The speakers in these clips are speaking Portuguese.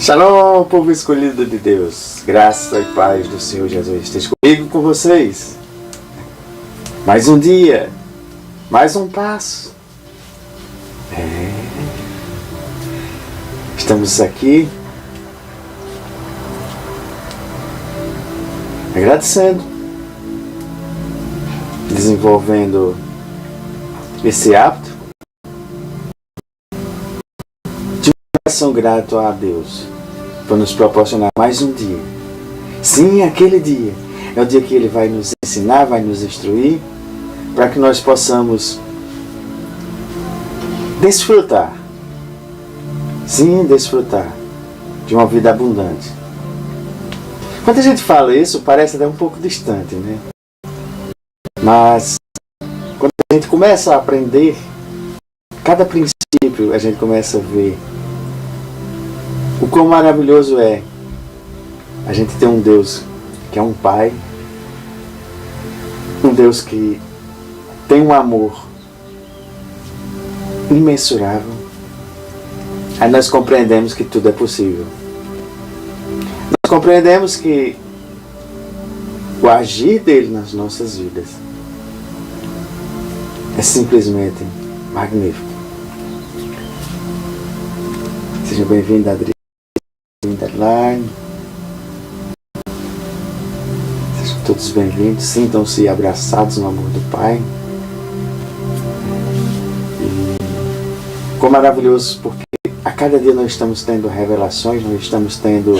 Shalom, povo escolhido de Deus. Graça e paz do Senhor Jesus esteja comigo, com vocês. Mais um dia, mais um passo. Estamos aqui agradecendo, desenvolvendo esse hábito de coração grato a Deus por nos proporcionar mais um dia. Sim, aquele dia é o dia que Ele vai nos ensinar, vai nos instruir, para que nós possamos desfrutar, sim, desfrutar de uma vida abundante. Quando a gente fala isso, parece até um pouco distante, né? Mas quando a gente começa a aprender, cada princípio a gente começa a ver o quão maravilhoso é a gente ter um Deus que é um Pai, um Deus que tem um amor imensurável. Aí nós compreendemos que tudo é possível. Nós compreendemos que o agir dele nas nossas vidas é simplesmente magnífico. Seja bem-vindo, Adriana. Sejam todos bem-vindos. Sintam-se abraçados no amor do Pai. E como maravilhoso, porque a cada dia nós estamos tendo revelações, nós estamos tendo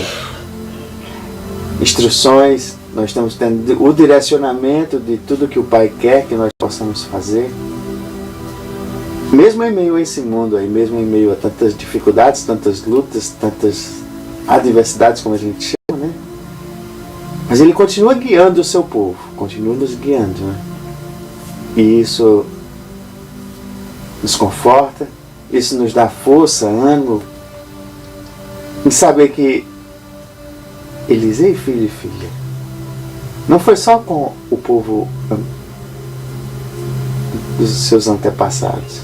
instruções, nós estamos tendo o direcionamento de tudo que o Pai quer que nós possamos fazer. Mesmo em meio a esse mundo aí, mesmo em meio a tantas dificuldades, tantas lutas, tantas adversidades, como a gente chama, né? Mas Ele continua guiando o seu povo, continua nos guiando, né? E isso nos conforta, isso nos dá força, ânimo, em saber que Eliseu, filho e filha, não foi só com o povo dos seus antepassados,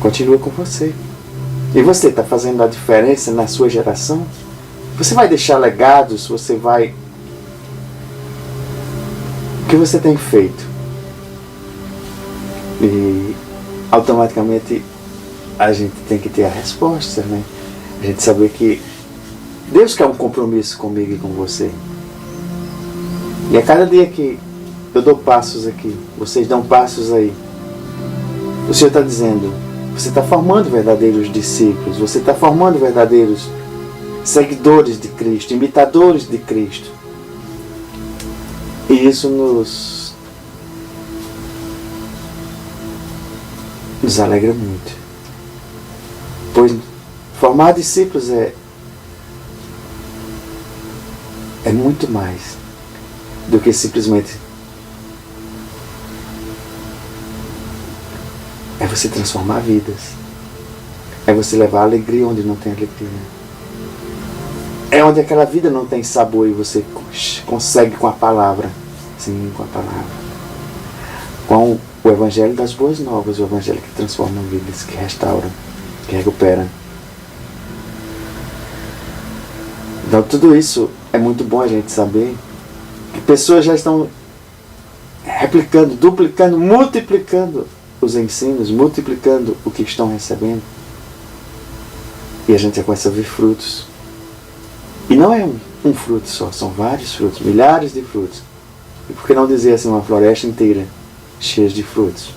continua com você. E você está fazendo a diferença na sua geração? Você vai deixar legados? Você vai... O que você tem feito? E automaticamente a gente tem que ter a resposta, né? A gente saber que Deus quer um compromisso comigo e com você. E a cada dia que eu dou passos aqui, vocês dão passos aí, o Senhor está dizendo: você está formando verdadeiros discípulos, você está formando verdadeiros seguidores de Cristo, imitadores de Cristo. E isso nos alegra muito. Pois formar discípulos é muito mais do que simplesmente é você transformar vidas. É você levar alegria onde não tem alegria. É onde aquela vida não tem sabor e você consegue com a palavra. Sim, com a palavra. Com o Evangelho das Boas Novas, o Evangelho que transforma vidas, que restaura, que recupera. Então tudo isso é muito bom a gente saber que pessoas já estão replicando, duplicando, multiplicando os ensinos, multiplicando o que estão recebendo. E a gente já começa a ver frutos. E não é um fruto só, são vários frutos, milhares de frutos. E por que não dizer assim, uma floresta inteira cheia de frutos?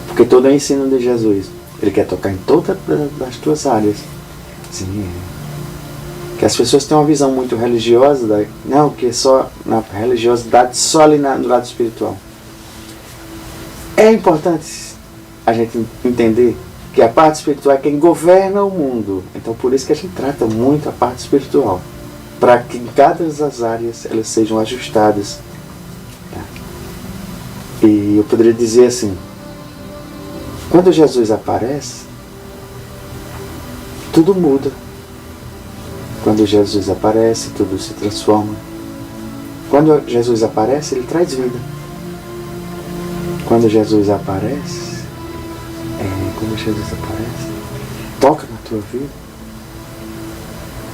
Porque todo o ensino de Jesus, Ele quer tocar em todas as tuas áreas. Sim, que as pessoas têm uma visão muito religiosa, não, que é só na religiosidade, só ali no lado espiritual. É importante a gente entender que a parte espiritual é quem governa o mundo. Então por isso que a gente trata muito a parte espiritual, para que em cada das áreas elas sejam ajustadas. E eu poderia dizer assim, quando Jesus aparece, tudo muda. Quando Jesus aparece, tudo se transforma. Quando Jesus aparece, Ele traz vida. Quando Jesus aparece, toca na tua vida,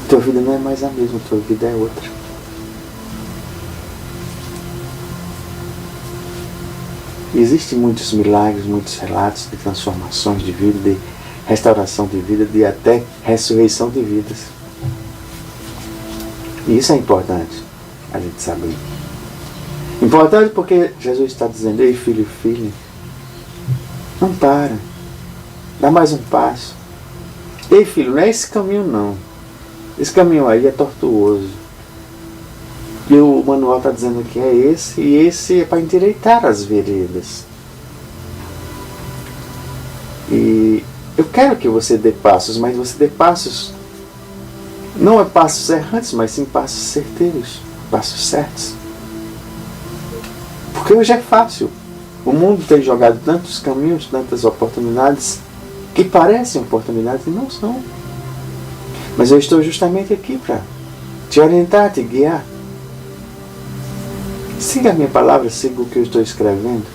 Tua vida não é mais a mesma, tua vida é outra. Existem muitos milagres, muitos relatos de transformações de vida, de restauração de vida, de até ressurreição de vidas. E isso é importante a gente saber. Importante porque Jesus está dizendo: ei, filho e filha, não para, dá mais um passo. Ei, filho, não é esse caminho não. Esse caminho aí é tortuoso. E o manual está dizendo que é esse, e esse é para endireitar as veredas. E eu quero que você dê passos, mas você dê passos, não é passos errantes, mas sim passos certeiros, passos certos. Porque hoje é fácil. O mundo tem jogado tantos caminhos, tantas oportunidades, que parecem oportunidades e não são. Mas eu estou justamente aqui para te orientar, te guiar. Siga a minha palavra, siga o que eu estou escrevendo.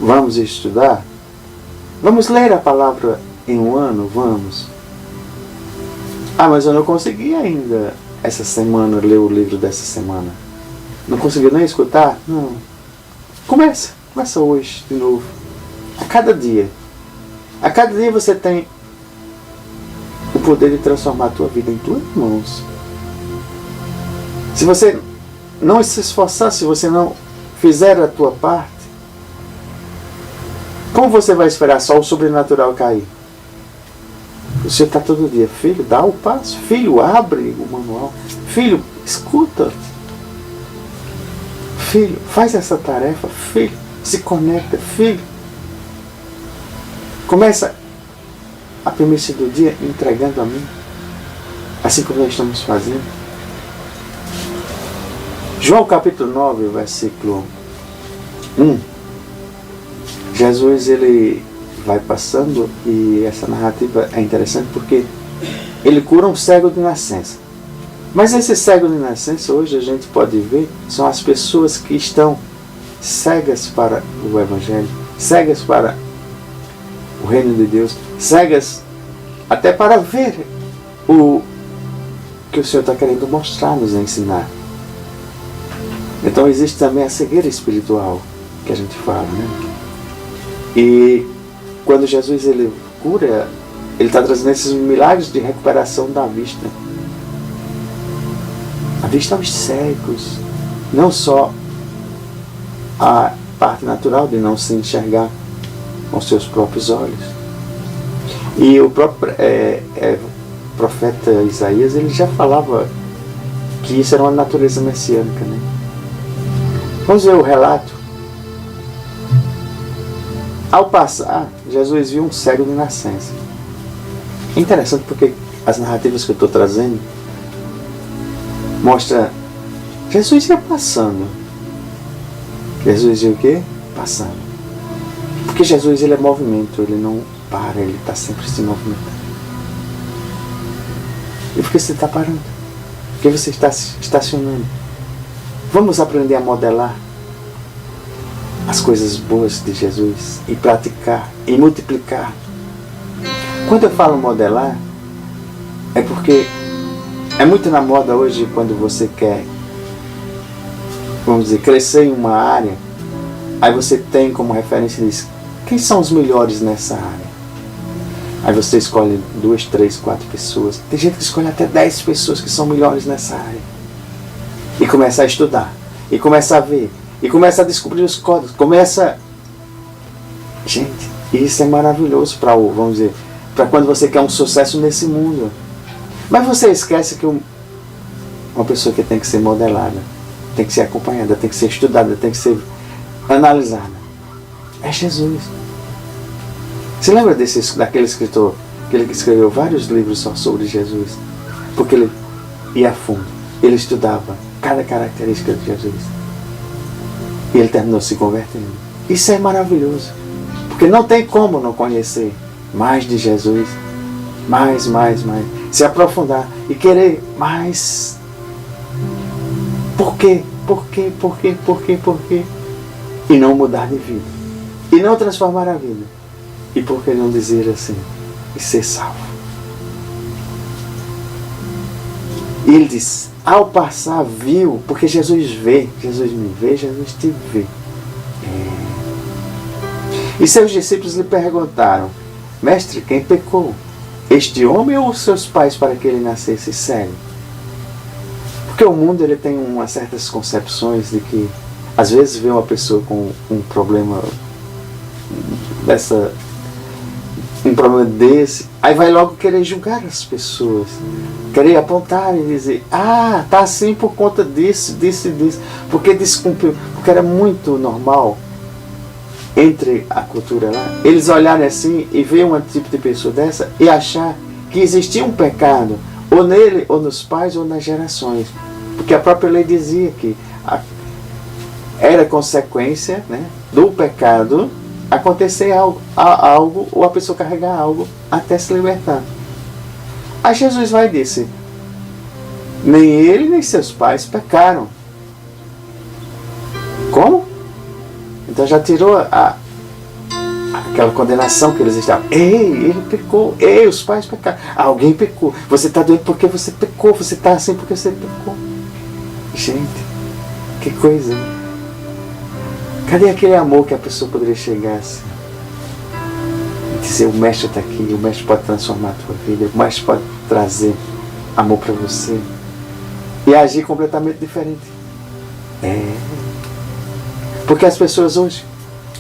Vamos estudar? Vamos ler a palavra em um ano? Vamos. Ah, mas eu não consegui ainda essa semana ler o livro dessa semana. Não conseguiu nem escutar? Não. Começa hoje de novo. A cada dia. A cada dia você tem o poder de transformar a tua vida em tuas mãos. Se você não se esforçar, se você não fizer a tua parte, como você vai esperar só o sobrenatural cair? Você está todo dia: filho, dá o passo. Filho, abre o manual. Filho, escuta. Filho, faz essa tarefa. Filho, se conecta. Filho, começa a premissa do dia entregando a mim, assim como nós estamos fazendo. João capítulo 9, versículo 1. Jesus, ele vai passando, e essa narrativa é interessante porque ele cura um cego de nascença. Mas esse cego de nascença, hoje a gente pode ver, são as pessoas que estão cegas para o Evangelho, cegas para o reino de Deus, cegas até para ver o que o Senhor está querendo mostrar, nos ensinar. Então existe também a cegueira espiritual que a gente fala, né? E quando Jesus ele cura, ele está trazendo esses milagres de recuperação da vista. A vista aos cegos, não só a parte natural de não se enxergar com seus próprios olhos. E o próprio profeta Isaías, ele já falava que isso era uma natureza messiânica, né? Vamos ver o relato. Ao passar, Jesus viu um cego de nascença. É interessante porque as narrativas que eu estou trazendo mostra Jesus ia passando. Jesus ia o quê? Passando. Porque Jesus, ele é movimento, ele não para, ele está sempre se movimentando. E por que você está parando? Por que você está estacionando? Vamos aprender a modelar as coisas boas de Jesus e praticar e multiplicar. Quando eu falo modelar, é porque é muito na moda hoje quando você quer, vamos dizer, crescer em uma área, aí você tem como referência e diz: quem são os melhores nessa área? Aí você escolhe 2, 3, 4 pessoas. Tem gente que escolhe até 10 pessoas que são melhores nessa área. E começa a estudar, e começa a ver, e começa a descobrir os códigos, começa... Gente, isso é maravilhoso para vamos dizer, para quando você quer um sucesso nesse mundo. Mas você esquece que uma pessoa que tem que ser modelada, tem que ser acompanhada, tem que ser estudada, tem que ser analisada, é Jesus. Você lembra daquele escritor, aquele que escreveu vários livros só sobre Jesus? Porque ele ia a fundo, ele estudava cada característica de Jesus. E ele terminou se convertendo. Isso é maravilhoso. Porque não tem como não conhecer mais de Jesus. Mais. Se aprofundar e querer mais. Por quê? E não mudar de vida. E não transformar a vida. E por que não dizer assim? E ser salvo. ele diz, ao passar, viu, porque Jesus vê, Jesus me vê, Jesus te vê. E seus discípulos lhe perguntaram, mestre, quem pecou? Este homem ou os seus pais para que ele nascesse cego? Porque o mundo ele tem umas certas concepções de que às vezes vê uma pessoa com um problema desse, aí vai logo querer julgar as pessoas, querer apontar e dizer, tá assim por conta disso, porque descumpriu, porque era muito normal entre a cultura lá, eles olharem assim e ver um tipo de pessoa dessa e achar que existia um pecado, ou nele, ou nos pais, ou nas gerações. Porque a própria lei dizia que era consequência, né, do pecado acontecer algo, ou a pessoa carregar algo até se libertar. Aí Jesus vai e disse, nem ele nem seus pais pecaram. Como? Então já tirou aquela condenação que eles estavam. Ele pecou. Os pais pecaram. Alguém pecou. Você está doente porque você pecou. Você está assim porque você pecou. Gente, que coisa. Cadê aquele amor que a pessoa poderia chegar assim? E dizer, o mestre está aqui, o mestre pode transformar a tua vida, o mestre pode trazer amor para você. E agir completamente diferente. Porque as pessoas hoje,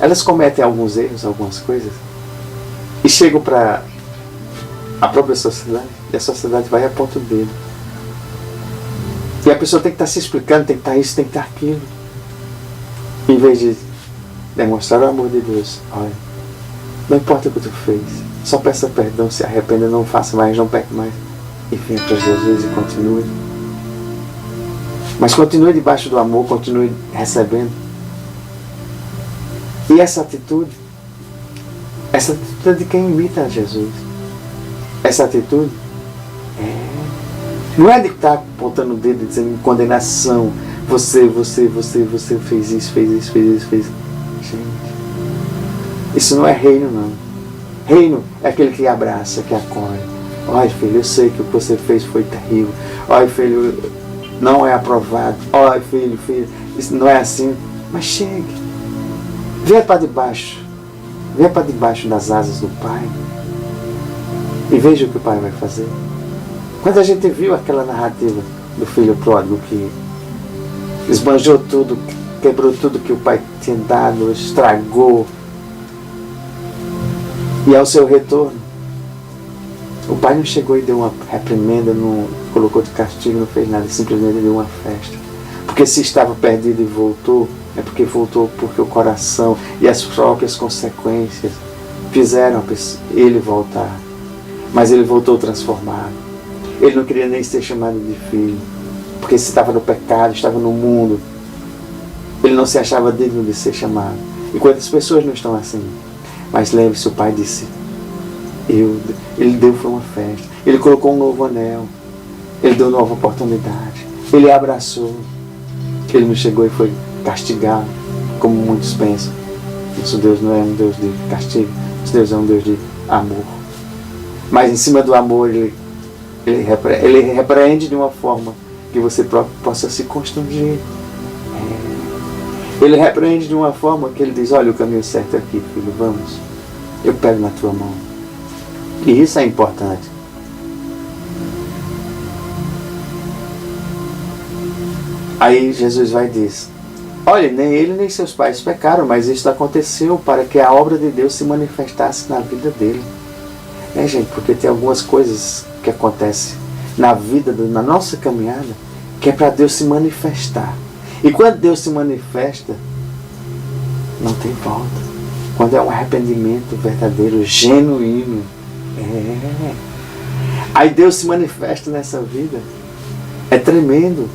elas cometem alguns erros, algumas coisas, e chegam para a própria sociedade, e a sociedade vai e aponta o dedo. E a pessoa tem que estar se explicando, tem que estar isso, tem que estar aquilo. Em vez de demonstrar o amor de Deus, olha, não importa o que tu fez, só peça perdão, se arrependa, não faça mais, não peque mais. E venha para Jesus e continue. Mas continue debaixo do amor, continue recebendo. E essa atitude é de quem imita a Jesus. Essa atitude não é de estar apontando o dedo e dizendo condenação. Você fez isso. Gente, isso não é reino, não. Reino é aquele que abraça, que acolhe. Olha, filho, eu sei que o que você fez foi terrível. Olha, filho, não é aprovado. Olha, filho, isso não é assim. Mas chegue. Venha para debaixo das asas do Pai e veja o que o Pai vai fazer. Quando a gente viu aquela narrativa do filho pródigo que esbanjou tudo, quebrou tudo que o pai tinha dado, estragou, e ao seu retorno, o pai não chegou e deu uma reprimenda, não colocou de castigo, não fez nada, simplesmente deu uma festa. Porque se estava perdido e voltou, é porque voltou porque o coração e as próprias consequências fizeram ele voltar. Mas ele voltou transformado. Ele não queria nem ser chamado de filho, porque se estava no pecado, estava no mundo, ele não se achava digno de ser chamado. E quantas pessoas não estão assim? Mas lembre-se, o pai disse, ele deu foi uma festa, ele colocou um novo anel, ele deu nova oportunidade, ele abraçou, ele não chegou e foi castigado, como muitos pensam. Nosso Deus não é um Deus de castigo, nosso Deus é um Deus de amor. Mas em cima do amor, ele repreende de uma forma que você próprio possa se constranger. Ele repreende de uma forma que ele diz, olha, o caminho certo é aqui, filho, vamos. Eu pego na tua mão. E isso é importante. Aí Jesus vai e diz, olha, nem ele nem seus pais pecaram, mas isso aconteceu para que a obra de Deus se manifestasse na vida dele. Gente, porque tem algumas coisas que acontecem na vida, na nossa caminhada, que é para Deus se manifestar. E quando Deus se manifesta, não tem volta. Quando é um arrependimento verdadeiro, genuíno. Aí Deus se manifesta nessa vida. É tremendo.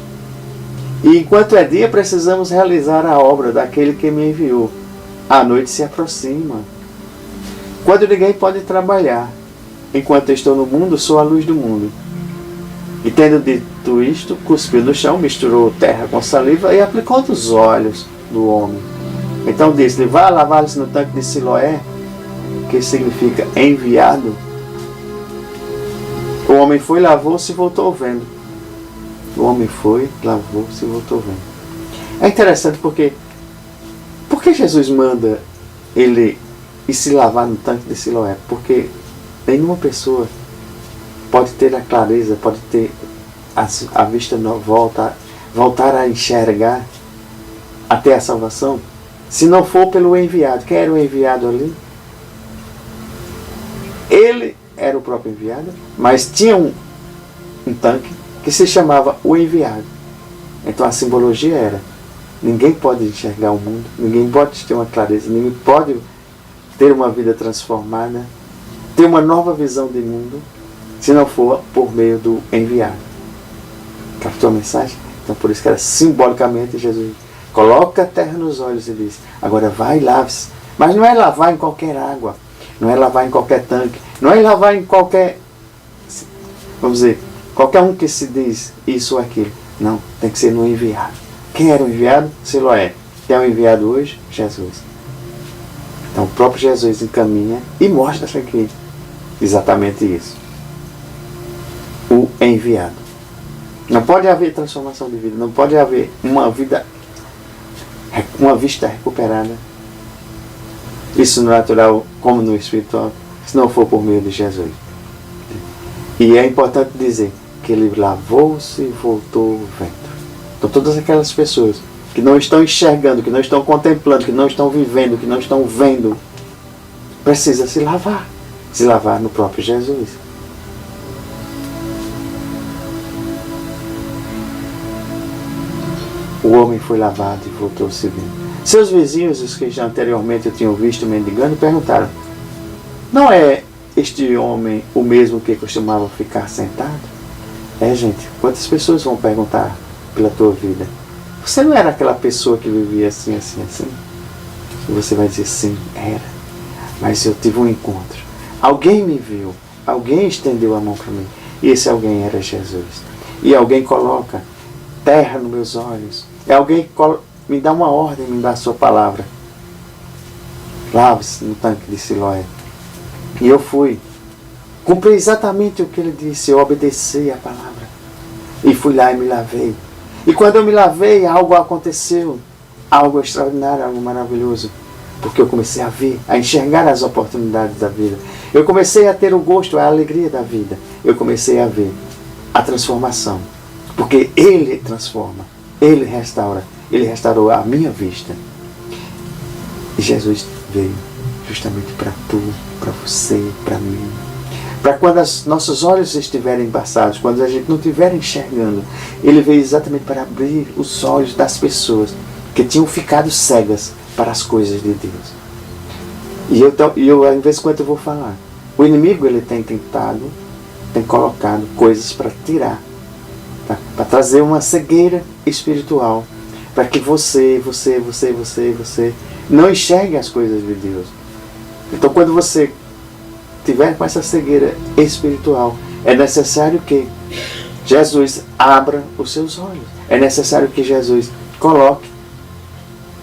E enquanto é dia, precisamos realizar a obra daquele que me enviou. A noite se aproxima. Quando ninguém pode trabalhar, enquanto estou no mundo, sou a luz do mundo. E tendo dito isto, cuspiu no chão, misturou terra com saliva e aplicou nos olhos do homem. Então disse-lhe, vá lavar-se no tanque de Siloé, que significa enviado. O homem foi, lavou-se e voltou vendo. O homem foi, lavou-se e voltou vendo. É interessante porque por que Jesus manda ele ir se lavar no tanque de Siloé? Porque nenhuma pessoa pode ter a clareza, pode ter a vista voltar a enxergar até a salvação, se não for pelo enviado. Quem era o enviado ali? Ele era o próprio enviado, mas tinha um tanque que se chamava o enviado. Então a simbologia era: ninguém pode enxergar o mundo, ninguém pode ter uma clareza, ninguém pode ter uma vida transformada, ter uma nova visão de mundo, se não for por meio do enviado. Captou a mensagem? Então por isso que era simbolicamente Jesus coloca a terra nos olhos e diz: agora vai e lave-se. Mas não é lavar em qualquer água, não é lavar em qualquer tanque, não é lavar em qualquer, vamos dizer, qualquer um que se diz isso ou aquilo. Não, tem que ser no enviado. Quem era o enviado? Siloé. Quem é o enviado hoje? Jesus. Então o próprio Jesus encaminha e mostra aqui exatamente isso. O enviado. Não pode haver transformação de vida, não pode haver uma vista recuperada, isso no natural como no espiritual, se não for por meio de Jesus. E é importante dizer que ele lavou-se e voltou vendo. Então todas aquelas pessoas que não estão enxergando, que não estão contemplando, que não estão vivendo, que não estão vendo, precisa se lavar no próprio Jesus. O homem foi lavado e voltou-se vendo. Seus vizinhos, os que já anteriormente o tinham visto mendigando, perguntaram: não é este homem o mesmo que costumava ficar sentado? Gente, quantas pessoas vão perguntar pela tua vida? Você não era aquela pessoa que vivia assim, assim, assim? E você vai dizer: sim, era. Mas eu tive um encontro. Alguém me viu. Alguém estendeu a mão para mim. E esse alguém era Jesus. E alguém coloca terra nos meus olhos. É alguém que me dá uma ordem, me dá a sua palavra. Lave-se no tanque de Siloé. E eu fui. Cumpri exatamente o que ele disse. Eu obedeci a palavra. E fui lá e me lavei. E quando eu me lavei, algo aconteceu. Algo extraordinário, algo maravilhoso. Porque eu comecei a ver, a enxergar as oportunidades da vida. Eu comecei a ter o gosto, a alegria da vida. Eu comecei a ver a transformação. Porque Ele transforma, Ele restaura. Ele restaurou a minha vista. E Jesus veio justamente para tu, para você, para mim. Para quando nossos olhos estiverem embaçados, quando a gente não estiver enxergando, Ele veio exatamente para abrir os olhos das pessoas que tinham ficado cegas para as coisas de Deus. E eu em vez de quando eu vou falar, o inimigo ele tem tentado, tem colocado coisas para tirar, para trazer uma cegueira espiritual, para que você não enxergue as coisas de Deus. Então quando você tiver com essa cegueira espiritual, é necessário que Jesus abra os seus olhos. É necessário que Jesus coloque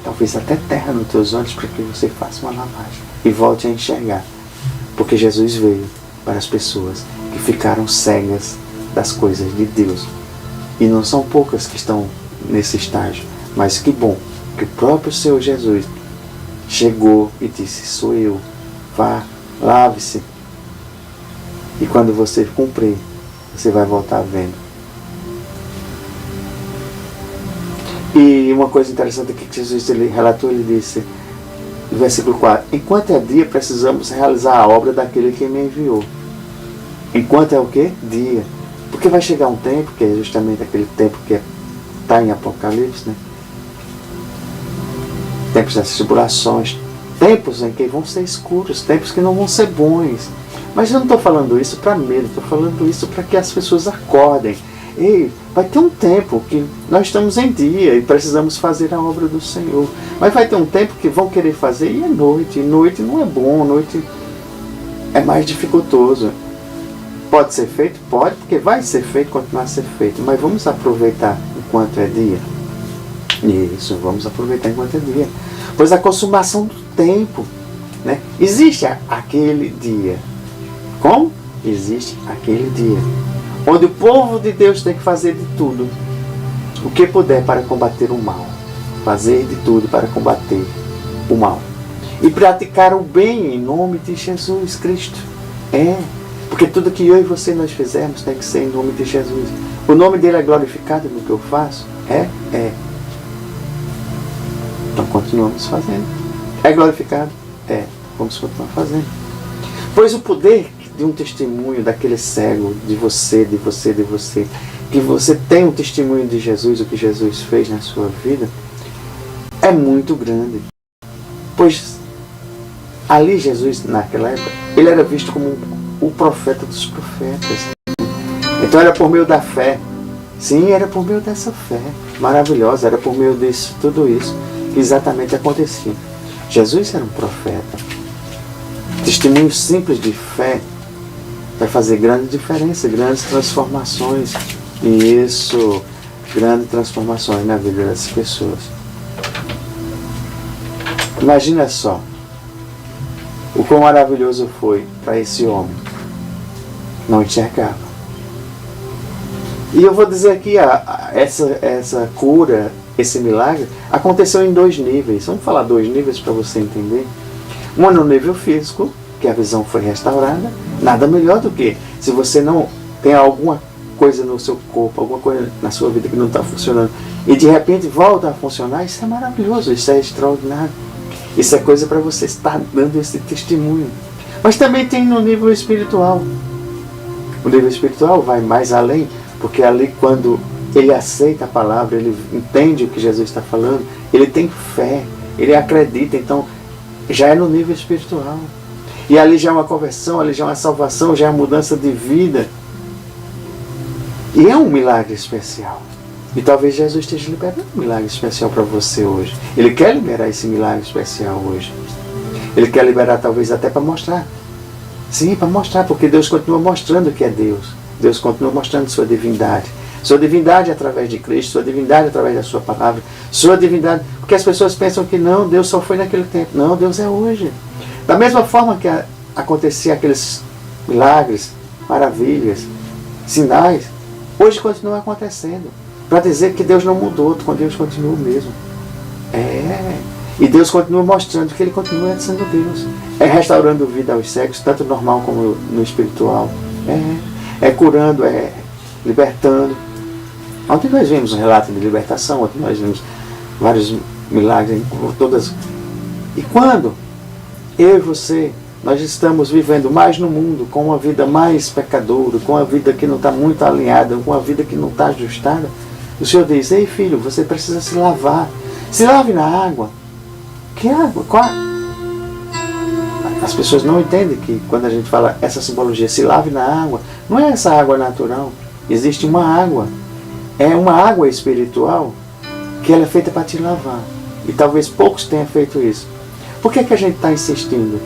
talvez até terra nos teus olhos para que você faça uma lavagem e volte a enxergar. Porque Jesus veio para as pessoas que ficaram cegas das coisas de Deus. E não são poucas que estão nesse estágio. Mas que bom que o próprio Senhor Jesus chegou e disse: sou eu, vá, lave-se. E quando você cumprir, você vai voltar vendo. E uma coisa interessante aqui que Jesus ele relatou, ele disse, no versículo 4, enquanto é dia, precisamos realizar a obra daquele que me enviou. Enquanto é o quê? Dia. Porque vai chegar um tempo, que é justamente aquele tempo que está em Apocalipse, né? Tempos das tribulações, tempos em que vão ser escuros, tempos que não vão ser bons. Mas eu não estou falando isso para medo, estou falando isso para que as pessoas acordem. Ei, vai ter um tempo que nós estamos em dia e precisamos fazer a obra do Senhor. Mas vai ter um tempo que vão querer fazer e é noite. E noite não é bom, noite é mais dificultoso. Pode ser feito? Pode, porque vai ser feito, continuar a ser feito. Mas vamos aproveitar enquanto é dia. Isso, vamos aproveitar enquanto é dia. Pois a consumação do tempo, né? Existe aquele dia. Como? Existe aquele dia. onde o povo de Deus tem que fazer de tudo o que puder para combater o mal. Fazer de tudo para combater o mal. E praticar o bem em nome de Jesus Cristo. Porque tudo que eu e você nós fizermos tem que ser em nome de Jesus. O nome dele é glorificado no que eu faço? Então continuamos fazendo. É glorificado? Vamos continuar fazendo. Pois o poder de um testemunho daquele cego, de você, que você tem um testemunho de Jesus, o que Jesus fez na sua vida, é muito grande. Pois ali Jesus, naquela época, ele era visto como o profeta dos profetas. Então era por meio da fé. Sim, era por meio dessa fé maravilhosa, era por meio disso, tudo isso que exatamente acontecia. Jesus era um profeta. Testemunho simples de fé vai fazer grande diferença, grandes transformações. E isso, grandes transformações na vida das pessoas. Imagina só o quão maravilhoso foi para esse homem. Não enxergava. E eu vou dizer aqui, essa cura, esse milagre, aconteceu em 2 níveis. Vamos falar 2 níveis para você entender. Um no nível físico, que a visão foi restaurada. Nada melhor do que, se você não tem alguma coisa no seu corpo, alguma coisa na sua vida que não está funcionando, e de repente volta a funcionar, isso é maravilhoso, isso é extraordinário. Isso é coisa para você estar dando esse testemunho. Mas também tem no nível espiritual. O nível espiritual vai mais além, porque ali quando ele aceita a palavra, ele entende o que Jesus está falando, ele tem fé, ele acredita, então já é no nível espiritual. E ali já é uma conversão, ali já é uma salvação, já é uma mudança de vida. E é um milagre especial. E talvez Jesus esteja liberando um milagre especial para você hoje. Ele quer liberar esse milagre especial hoje. Ele quer liberar talvez até para mostrar. Sim, para mostrar, porque Deus continua mostrando que é Deus. Deus continua mostrando sua divindade. Sua divindade através de Cristo, sua divindade através da sua palavra, sua divindade. Porque as pessoas pensam que não, Deus só foi naquele tempo. Não, Deus é hoje. Da mesma forma que acontecia aqueles milagres, maravilhas, sinais, hoje continua acontecendo. Para dizer que Deus não mudou, Deus continua o mesmo. E Deus continua mostrando que Ele continua sendo Deus. Restaurando vida aos cegos, tanto normal como no espiritual. Curando, libertando. Ontem nós vimos um relato de libertação, ontem nós vimos vários milagres, todas. E quando eu e você, nós estamos vivendo mais no mundo, com uma vida mais pecadora, com uma vida que não está muito alinhada, com uma vida que não está ajustada, o Senhor diz: ei filho, você precisa se lavar. Se lave na água. Que água? Qual? As pessoas não entendem que quando a gente fala essa simbologia, se lave na água, não é essa água natural. Existe uma água. É uma água espiritual que ela é feita para te lavar. E talvez poucos tenham feito isso. Por que a gente está insistindo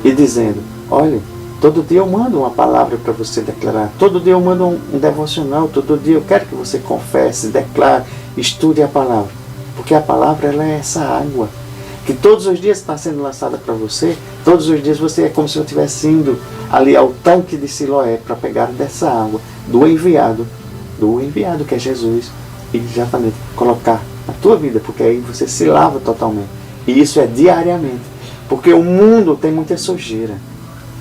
e dizendo: olha, todo dia eu mando uma palavra para você declarar. Todo dia eu mando um devocional. Todo dia eu quero que você confesse, declare, estude a palavra. Porque a palavra, ela é essa água que todos os dias está sendo lançada para você. Todos os dias você é como se eu estivesse indo ali ao tanque de Siloé para pegar dessa água do enviado que é Jesus, e exatamente colocar na tua vida, porque aí você se lava totalmente. E isso é diariamente, porque o mundo tem muita sujeira.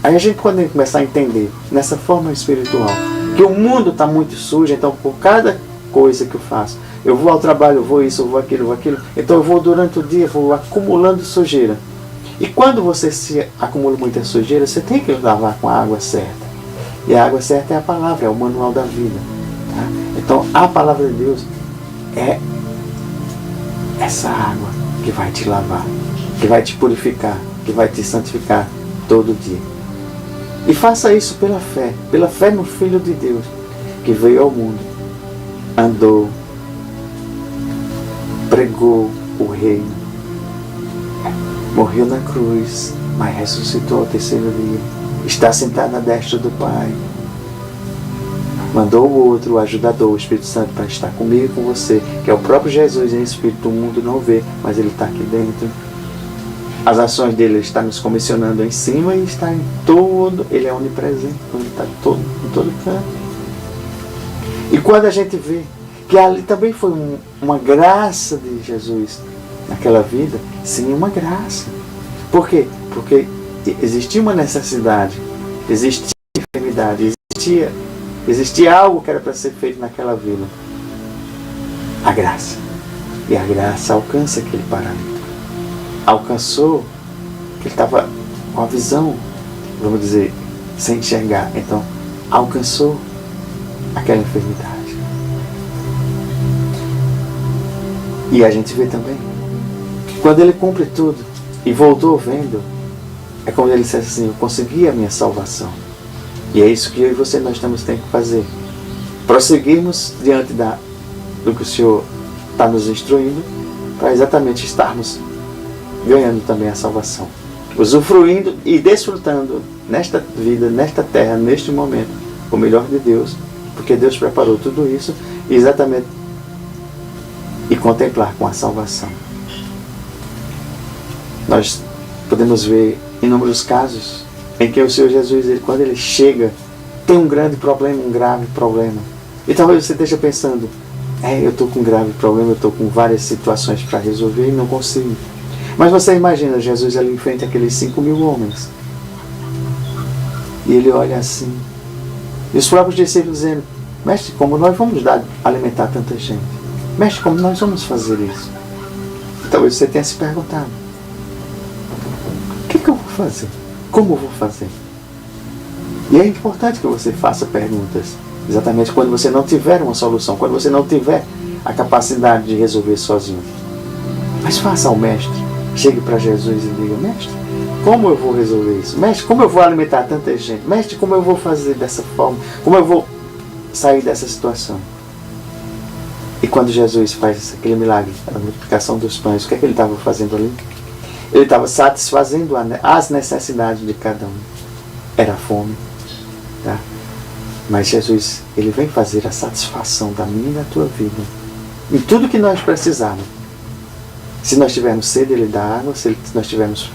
Aí a gente pode começar a entender nessa forma espiritual que o mundo está muito sujo. Então por cada coisa que eu faço, eu vou ao trabalho, eu vou isso, eu vou aquilo, então eu vou durante o dia, vou acumulando sujeira. E quando você se acumula muita sujeira, você tem que lavar com a água certa. E a água certa é a palavra, é o manual da vida. Tá? Então a palavra de Deus é essa água que vai te lavar, que vai te purificar, que vai te santificar todo dia. E faça isso pela fé no Filho de Deus, que veio ao mundo, andou, pregou o reino, morreu na cruz, mas ressuscitou ao 3º dia, está sentado à destra do Pai, mandou o outro, o ajudador, o Espírito Santo, para estar comigo e com você, que é o próprio Jesus em espírito. O mundo não vê, mas Ele está aqui dentro. As ações dele, Ele está nos comissionando em cima e está em todo, Ele é onipresente, Ele está em todo canto. E quando a gente vê que ali também foi uma graça de Jesus naquela vida, sim, uma graça. Por quê? Porque existia uma necessidade, existia enfermidade, existia algo que era para ser feito naquela vida. A graça. E a graça alcança aquele paralítico. Alcançou que ele estava com a visão, vamos dizer, sem enxergar. Então, alcançou aquela enfermidade. E a gente vê também, quando ele cumpre tudo e voltou vendo, é como ele dissesse assim: eu consegui a minha salvação. E é isso que eu e você nós temos que fazer. Prosseguirmos diante do que o Senhor está nos instruindo, para exatamente estarmos ganhando também a salvação. Usufruindo e desfrutando nesta vida, nesta terra, neste momento, o melhor de Deus, porque Deus preparou tudo isso exatamente, e contemplar com a salvação. Nós podemos ver inúmeros casos em que o Senhor Jesus, quando ele chega, tem um grande problema, um grave problema. E talvez você esteja pensando: eu estou com um grave problema, eu estou com várias situações para resolver e não consigo. Mas você imagina Jesus ali em frente àqueles 5.000 homens. E ele olha assim. E os próprios discípulos dizendo: mestre, como nós vamos alimentar tanta gente? Mestre, como nós vamos fazer isso? E talvez você tenha se perguntado: o que eu vou fazer? Como eu vou fazer? E é importante que você faça perguntas. Exatamente quando você não tiver uma solução, quando você não tiver a capacidade de resolver sozinho. Mas faça ao mestre. Chegue para Jesus e diga: mestre, como eu vou resolver isso? Mestre, como eu vou alimentar tanta gente? Mestre, como eu vou fazer dessa forma? Como eu vou sair dessa situação? E quando Jesus faz aquele milagre, a multiplicação dos pães, o que é que ele estava fazendo ali? Ele estava satisfazendo as necessidades de cada um. Era fome, tá? Mas Jesus, ele vem fazer a satisfação da minha e da tua vida, em tudo que nós precisarmos. Se nós tivermos sede, ele dá água. Se nós tivermos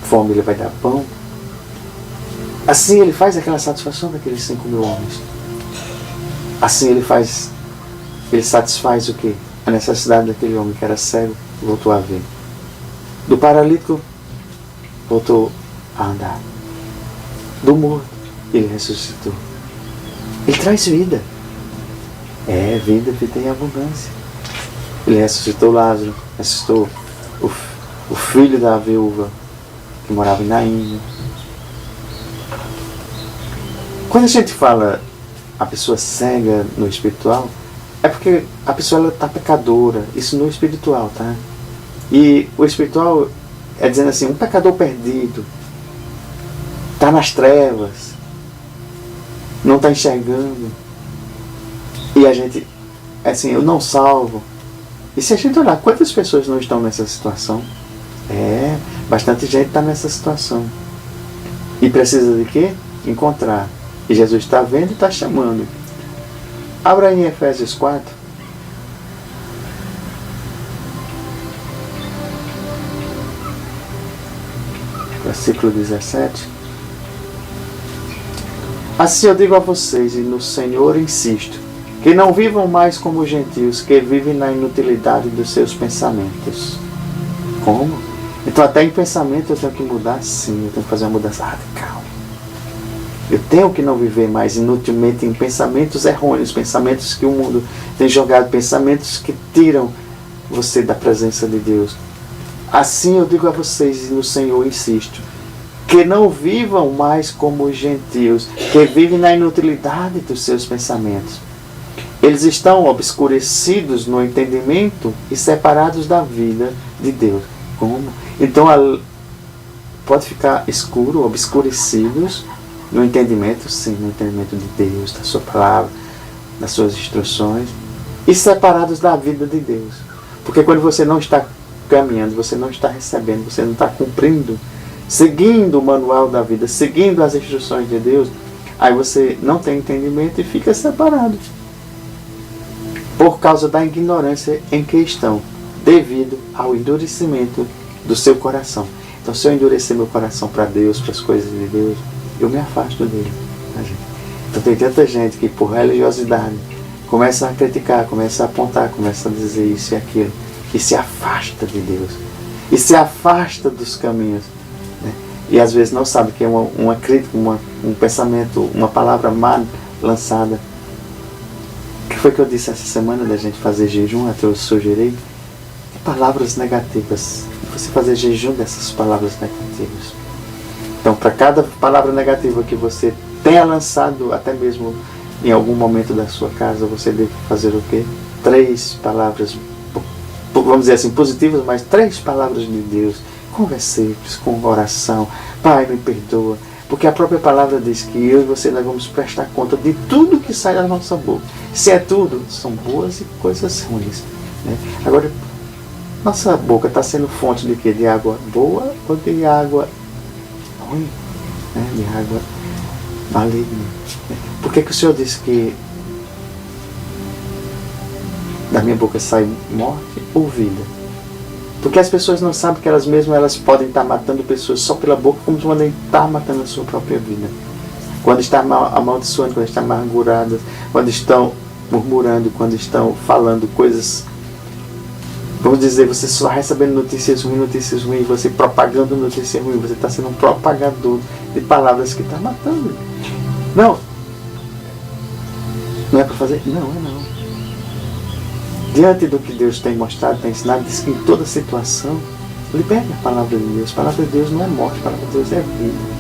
fome, ele vai dar pão. Assim ele faz aquela satisfação daqueles 5.000 homens. Assim ele satisfaz o quê? A necessidade daquele homem que era cego, voltou a ver. Do paralítico, voltou a andar. Do morto, ele ressuscitou. Ele traz vida. Vida em abundância. Ele ressuscitou Lázaro, ressuscitou o filho da viúva que morava em Naim. Quando a gente fala a pessoa cega no espiritual, é porque a pessoa está pecadora, isso no espiritual, tá? E o espiritual é dizendo assim: um pecador perdido, está nas trevas, não está enxergando, e a gente, assim, eu não salvo. E se a gente olhar, quantas pessoas não estão nessa situação? Bastante gente está nessa situação. E precisa de quê? Encontrar. E Jesus está vendo e está chamando. Abra em Efésios 4. Versículo 17. Assim eu digo a vocês, e no Senhor insisto, que não vivam mais como os gentios, que vivem na inutilidade dos seus pensamentos. Como? Então até em pensamento eu tenho que mudar? Sim, eu tenho que fazer uma mudança radical. Eu tenho que não viver mais inutilmente em pensamentos errôneos, pensamentos que o mundo tem jogado, pensamentos que tiram você da presença de Deus. Assim eu digo a vocês, e no Senhor insisto, que não vivam mais como os gentios, que vivem na inutilidade dos seus pensamentos. Eles estão obscurecidos no entendimento e separados da vida de Deus. Como? Então pode ficar escuro, obscurecidos no entendimento, sim, no entendimento de Deus, da sua palavra, das suas instruções, e separados da vida de Deus. Porque quando você não está caminhando, você não está recebendo, você não está cumprindo, seguindo o manual da vida, seguindo as instruções de Deus, aí você não tem entendimento e fica separado. Por causa da ignorância em que estão, devido ao endurecimento do seu coração. Então, se eu endurecer meu coração para Deus, para as coisas de Deus, eu me afasto dele. Tá, gente? Então, tem tanta gente que por religiosidade começa a criticar, começa a apontar, começa a dizer isso e aquilo, e se afasta de Deus, e se afasta dos caminhos, né? E às vezes não sabe que é uma crítica, um pensamento, uma palavra má lançada. O que foi que eu disse essa semana da gente fazer jejum? Até eu sugeri palavras negativas, você fazer jejum dessas palavras negativas. Então, para cada palavra negativa que você tenha lançado, até mesmo em algum momento da sua casa, você deve fazer o quê? 3 palavras, vamos dizer assim, positivas, mas 3 palavras de Deus, com versículos, com oração. Pai, me perdoa, porque a própria palavra diz que eu e você nós vamos prestar conta de tudo que sai da nossa boca. Se é tudo, são boas e coisas ruins, né? Agora, nossa boca está sendo fonte de quê? De água boa ou de água ruim? Né? De água maligna. Por que o Senhor disse que da minha boca sai morte ou vida? Porque as pessoas não sabem que elas mesmas elas podem estar matando pessoas só pela boca, como podem estar matando a sua própria vida. Quando estão amaldiçoando, quando estão amarguradas, quando estão murmurando, quando estão falando coisas, vamos dizer, você só recebendo notícias ruins, você propagando notícias ruins, você está sendo um propagador de palavras que está matando. Não é para fazer? Não. Diante do que Deus tem mostrado, tem ensinado, diz que em toda situação, libere a palavra de Deus. A palavra de Deus não é morte, a palavra de Deus é vida.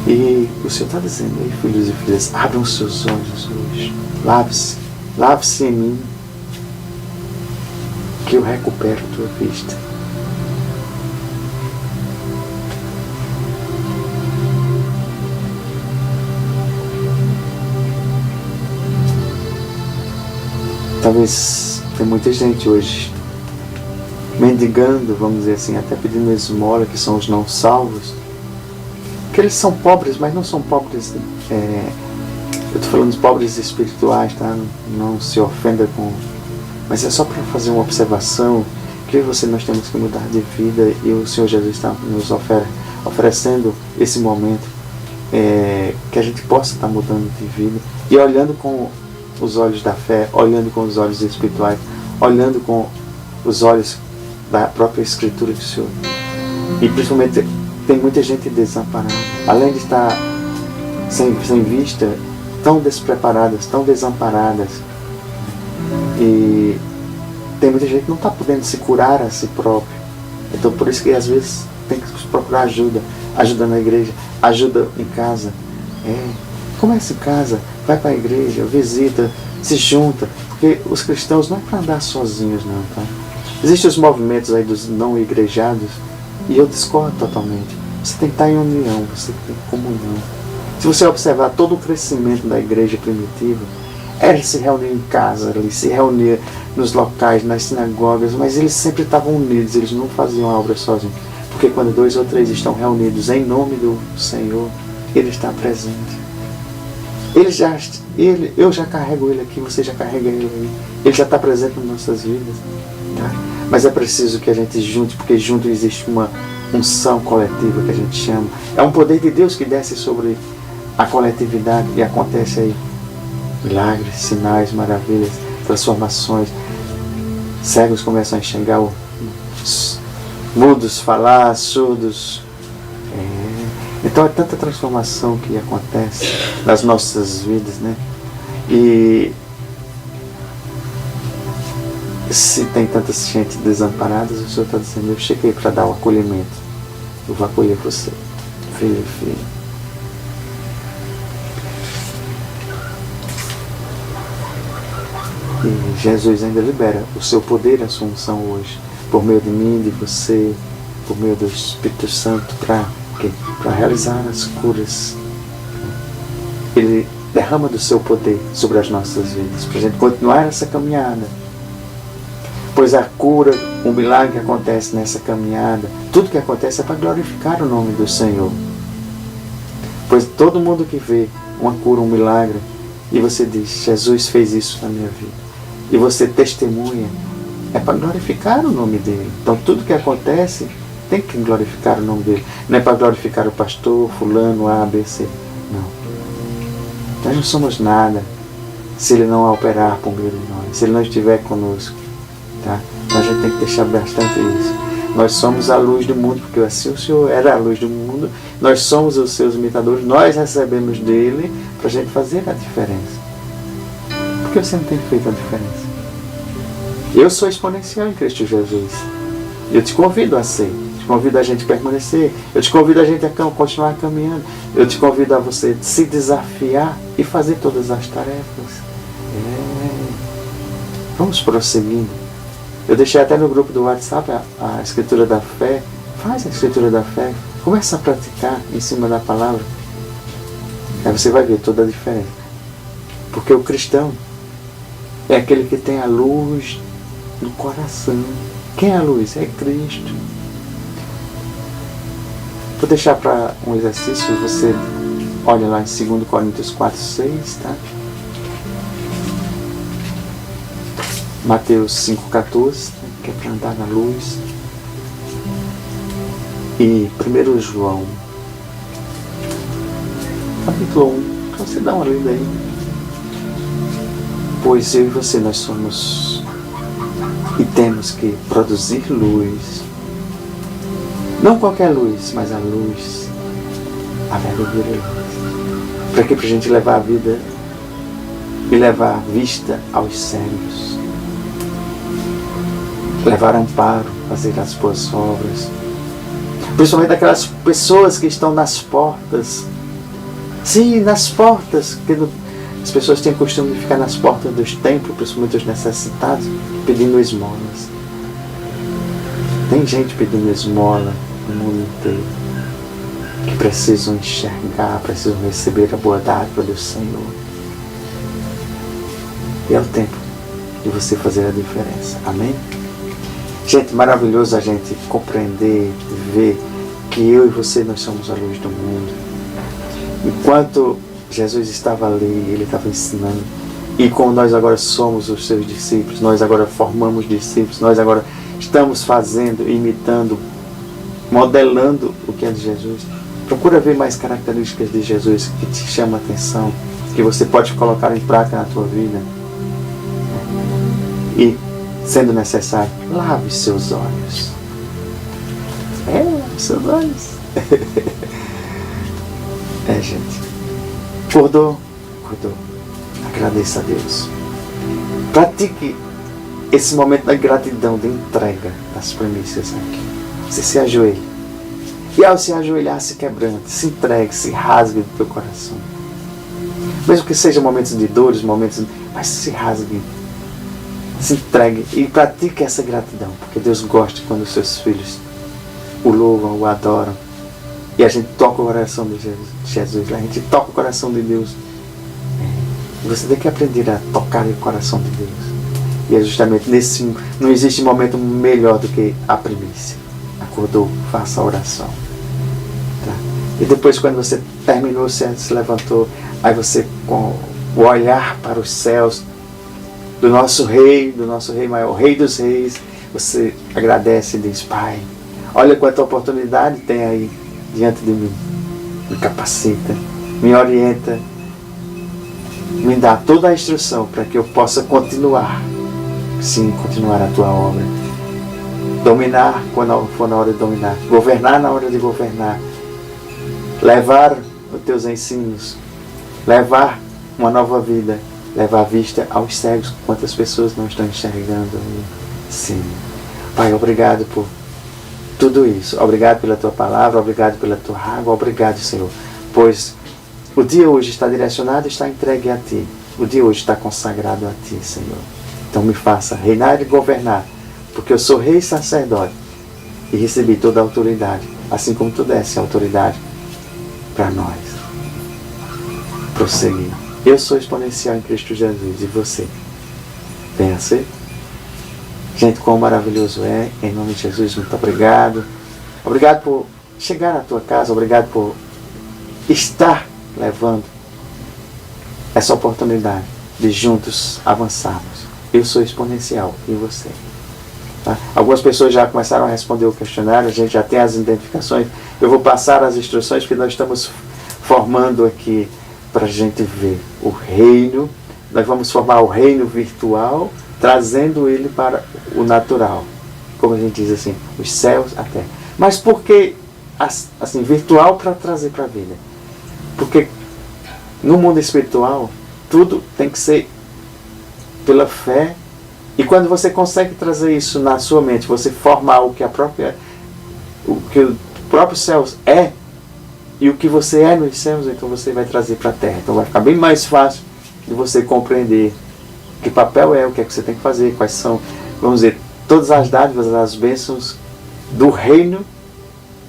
E o Senhor está dizendo aí, filhos e filhas, abram os seus olhos hoje. Lave-se em mim, que eu recupero a tua vista. Talvez tem muita gente hoje mendigando, vamos dizer assim, até pedindo esmola, que são os não salvos, que eles são pobres, mas não são pobres, eu estou falando de pobres espirituais, tá? Não se ofenda com... Mas é só para fazer uma observação, que eu e você nós temos que mudar de vida, e o Senhor Jesus está nos oferecendo esse momento, que a gente possa estar mudando de vida, e olhando com os olhos da fé, olhando com os olhos espirituais, olhando com os olhos da própria Escritura do Senhor. E principalmente tem muita gente desamparada, além de estar sem vista, tão despreparadas, tão desamparadas. E tem muita gente que não está podendo se curar a si próprio. Então por isso que às vezes tem que procurar ajuda na igreja, ajuda em casa. Começa em casa, vai para a igreja, visita, se junta, porque os cristãos não é para andar sozinhos não, tá? Existem os movimentos aí dos não igrejados, e eu discordo totalmente. Você tem que estar em união, você tem comunhão. Se você observar todo o crescimento da igreja primitiva, eles se reuniam em casa, eles se reuniam nos locais, nas sinagogas, mas eles sempre estavam unidos, eles não faziam a obra sozinhos. Porque quando 2 ou 3 estão reunidos em nome do Senhor, Ele está presente. Eu já carrego Ele aqui, você já carrega Ele aí. Ele já está presente nas nossas vidas. Tá? Mas é preciso que a gente junte, porque junto existe uma unção coletiva que a gente chama. É um poder de Deus que desce sobre a coletividade e acontece aí. Milagres, sinais, maravilhas, transformações. Cegos começam a enxergar, mudos falar, surdos. Então é tanta transformação que acontece nas nossas vidas, né? E se tem tanta gente desamparada, o Senhor está dizendo, eu cheguei para dar o acolhimento. Eu vou acolher você, filho e filha. E Jesus ainda libera o seu poder e a sua unção hoje, por meio de mim, de você, por meio do Espírito Santo, para realizar as curas. Ele derrama do seu poder sobre as nossas vidas, para a gente continuar essa caminhada. Pois a cura, o milagre que acontece nessa caminhada, tudo que acontece é para glorificar o nome do Senhor. Pois todo mundo que vê uma cura, um milagre, e você diz, Jesus fez isso na minha vida, e você testemunha, é para glorificar o nome dele. Então tudo que acontece tem que glorificar o nome dele. Não é para glorificar o pastor, fulano, A, B, C. Não. Nós não somos nada se Ele não operar por meio de nós, se Ele não estiver conosco. Tá? Então a gente tem que deixar bastante isso. Nós somos a luz do mundo, porque assim o Senhor era a luz do mundo. Nós somos os seus imitadores, nós recebemos dele para a gente fazer a diferença. Por que você não tem feito a diferença? Eu sou exponencial em Cristo Jesus. Eu te convido a ser. Te convido a gente permanecer. Eu te convido a gente a continuar caminhando. Eu te convido a você se desafiar e fazer todas as tarefas. Vamos prosseguindo. Eu deixei até no grupo do WhatsApp a escritura da fé. Faz a escritura da fé. Começa a praticar em cima da palavra. Aí você vai ver toda a diferença. Porque o cristão é aquele que tem a luz no coração. Quem é a luz? É Cristo. Vou deixar para um exercício. Você olha lá em 2 Coríntios 4, 6, tá? Mateus 5,14, que é para andar na luz. E 1 João, capítulo 1. Então você dá uma lida aí. Pois eu e você, nós somos e temos que produzir luz. Não qualquer luz, mas a luz, a verdadeira luz. Para quê? Para a gente levar a vida e levar a vista aos cegos. Levar amparo, fazer as boas obras. Principalmente aquelas pessoas que estão nas portas. Sim, nas portas. As pessoas têm o costume de ficar nas portas dos templos, principalmente os necessitados, pedindo esmolas. Tem gente pedindo esmola no mundo inteiro, que precisam enxergar, precisam receber a boa dádiva do Senhor. E é o tempo de você fazer a diferença. Amém? Gente, maravilhoso a gente compreender, ver que eu e você, nós somos a luz do mundo. Enquanto Jesus estava ali, Ele estava ensinando. E como nós agora somos os seus discípulos, nós agora formamos discípulos, nós agora estamos fazendo, imitando, modelando o que é de Jesus. Procura ver mais características de Jesus que te chamam a atenção, que você pode colocar em prática na tua vida. E, sendo necessário, lave seus olhos. Lave seus olhos. Gente. Acordou? Agradeça a Deus. Pratique esse momento da gratidão, de entrega das primícias aqui. Você se ajoelha. E ao se ajoelhar, se quebrante, se entregue, se rasgue do teu coração. Mesmo que sejam momentos de dores, mas se rasgue. Se entregue e pratique essa gratidão. Porque Deus gosta quando os seus filhos o louvam, o adoram. E a gente toca o coração de Jesus, a gente toca o coração de Deus. Você tem que aprender a tocar o coração de Deus. E é justamente nesse, não existe momento melhor do que a primícia. Acordou, faça a oração. Tá? E depois, quando você terminou, você se levantou, aí você, com o olhar para os céus, do nosso rei maior, o rei dos reis, você agradece e diz: Pai, olha quanta oportunidade tem aí diante de mim. Me capacita, me orienta, me dá toda a instrução para que eu possa continuar, sim, continuar a tua obra. Dominar quando for na hora de dominar, governar na hora de governar, levar os teus ensinos, levar uma nova vida, levar a vista aos cegos. Quantas pessoas não estão enxergando aí? Sim. Pai, obrigado por tudo isso. Obrigado pela tua palavra, obrigado pela tua água, obrigado, Senhor, pois o dia hoje está direcionado, está entregue a Ti. O dia hoje está consagrado a Ti, Senhor. Então me faça reinar e governar, porque eu sou rei e sacerdote e recebi toda a autoridade, assim como Tu desse a autoridade para nós. Prosseguir. Eu sou exponencial em Cristo Jesus, e você? Venha ser? Gente, quão maravilhoso é, em nome de Jesus, muito obrigado. Obrigado por chegar na tua casa, obrigado por estar levando essa oportunidade de juntos avançarmos. Eu sou exponencial, e você? Tá? Algumas pessoas já começaram a responder o questionário, a gente já tem as identificações. Eu vou passar as instruções, porque nós estamos formando aqui para a gente ver o reino. Nós vamos formar o reino virtual, trazendo ele para o natural. Como a gente diz assim, os céus, a terra. Mas por que assim, virtual para trazer para a vida? Porque no mundo espiritual, tudo tem que ser pela fé. E quando você consegue trazer isso na sua mente, você formar o que o próprio céu é, e o que você é nos céus, então você vai trazer para a terra. Então vai ficar bem mais fácil de você compreender que papel é, o que é que você tem que fazer, quais são, vamos dizer, todas as dádivas, as bênçãos do reino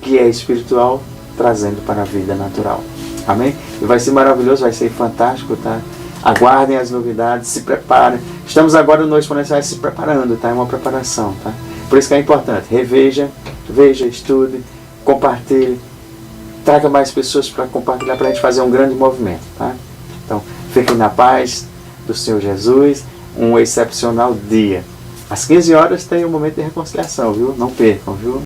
que é espiritual, trazendo para a vida natural. Amém? E vai ser maravilhoso, vai ser fantástico, tá? Aguardem as novidades, se preparem. Estamos agora no Exponencial se preparando, tá? É uma preparação, tá? Por isso que é importante. Reveja, veja, estude, compartilhe. Traga mais pessoas para compartilhar, para a gente fazer um grande movimento, tá? Então, fiquem na paz do Senhor Jesus. Um excepcional dia. Às 15 horas tem um momento de reconciliação, viu? Não percam, viu?